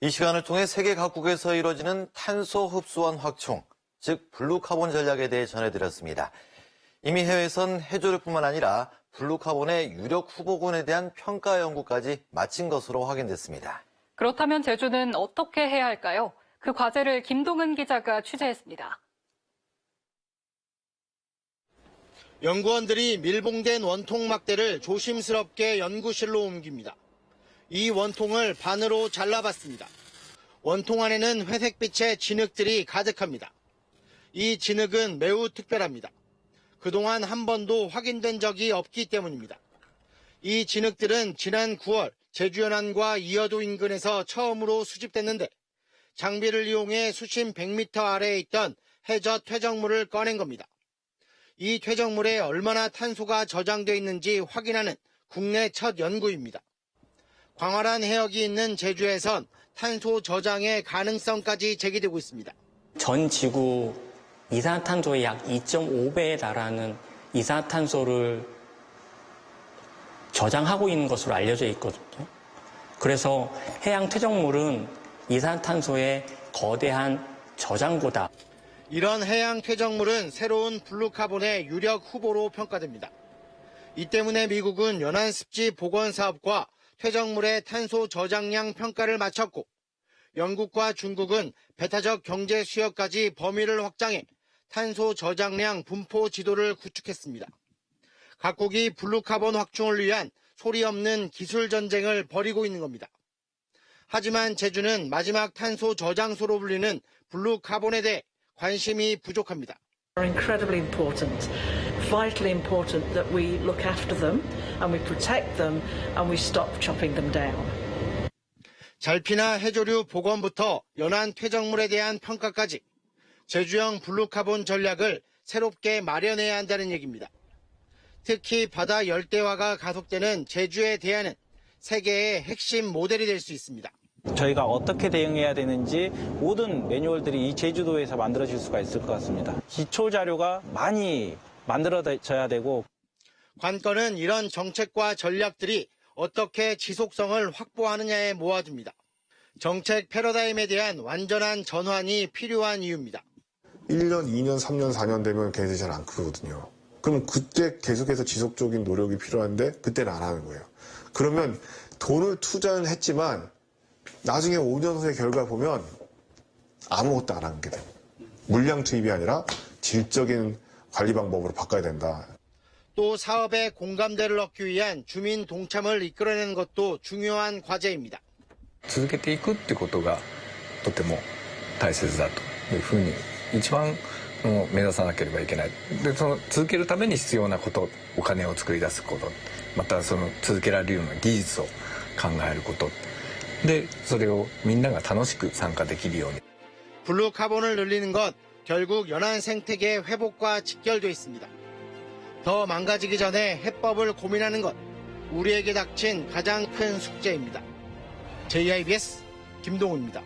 이 시간을 통해 세계 각국에서 이뤄지는 탄소 흡수원 확충, 즉 블루카본 전략에 대해 전해드렸습니다. 이미 해외에선 해조류뿐만 아니라 블루카본의 유력 후보군에 대한 평가 연구까지 마친 것으로 확인됐습니다. 그렇다면 제주는 어떻게 해야 할까요? 그 과제를 김동은 기자가 취재했습니다. 연구원들이 밀봉된 원통 막대를 조심스럽게 연구실로 옮깁니다. 이 원통을 반으로 잘라봤습니다. 원통 안에는 회색빛의 진흙들이 가득합니다. 이 진흙은 매우 특별합니다. 그동안 한 번도 확인된 적이 없기 때문입니다. 이 진흙들은 지난 9월 제주 연안과 이어도 인근에서 처음으로 수집됐는데 장비를 이용해 수심 100m 아래에 있던 해저 퇴적물을 꺼낸 겁니다. 이 퇴적물에 얼마나 탄소가 저장돼 있는지 확인하는 국내 첫 연구입니다. 광활한 해역이 있는 제주에선 탄소 저장의 가능성까지 제기되고 있습니다. 전 지구 이산화탄소의 약 2.5배에 달하는 이산화탄소를 저장하고 있는 것으로 알려져 있거든요. 그래서 해양 퇴적물은 이산화탄소의 거대한 저장고다. 이런 해양 퇴적물은 새로운 블루카본의 유력 후보로 평가됩니다. 이 때문에 미국은 연안습지 복원 사업과 퇴적물의 탄소 저장량 평가를 마쳤고 영국과 중국은 배타적 경제 수역까지 범위를 확장해 탄소 저장량 분포 지도를 구축했습니다. 각국이 블루카본 확충을 위한 소리 없는 기술 전쟁을 벌이고 있는 겁니다. 하지만 제주는 마지막 탄소 저장소로 불리는 블루카본에 대해 관심이 부족합니다. Incredibly important, vitally important that we look after them and we protect them and we stop chopping them down. 잘피나 해조류 복원부터 연안 퇴적물에 대한 평가까지 제주형 블루카본 전략을 새롭게 마련해야 한다는 얘기입니다. 특히 바다 열대화가 가속되는 제주에 대하는 세계의 핵심 모델이 될 수 있습니다. 저희가 어떻게 대응해야 되는지 모든 매뉴얼들이 이 제주도에서 만들어질 수가 있을 것 같습니다. 기초 자료가 많이 만들어져야 되고 관건은 이런 정책과 전략들이 어떻게 지속성을 확보하느냐에 모아집니다. 정책 패러다임에 대한 완전한 전환이 필요한 이유입니다. 1년, 2년, 3년, 4년 되면 걔네들이 잘 안 크거든요. 그럼 그때 계속해서 지속적인 노력이 필요한데 그때는 안 하는 거예요. 그러면 돈을 투자는 했지만 나중에 5년 후의 결과 보면 아무것도 안 한 게 돼요. 물량 투입이 아니라 질적인 관리 방법으로 바꿔야 된다. 또 사업의 공감대를 얻기 위한 주민 동참을 이끌어내는 것도 중요한 과제입니다. 続けていくってことがとても大切だというふうに一番目指さなければいけない。で、その続けるために必要なこと、お金を作り出すこと、またその続けられるような技術を考えること。で、それをみんなが楽しく参加できるように。 블루카본을 늘리는 것 결국 연안 생태계 회복과 직결돼 있습니다. 더 망가지기 전에 해법을 고민하는 것 우리에게 닥친 가장 큰 숙제입니다. JIBS 김동훈입니다.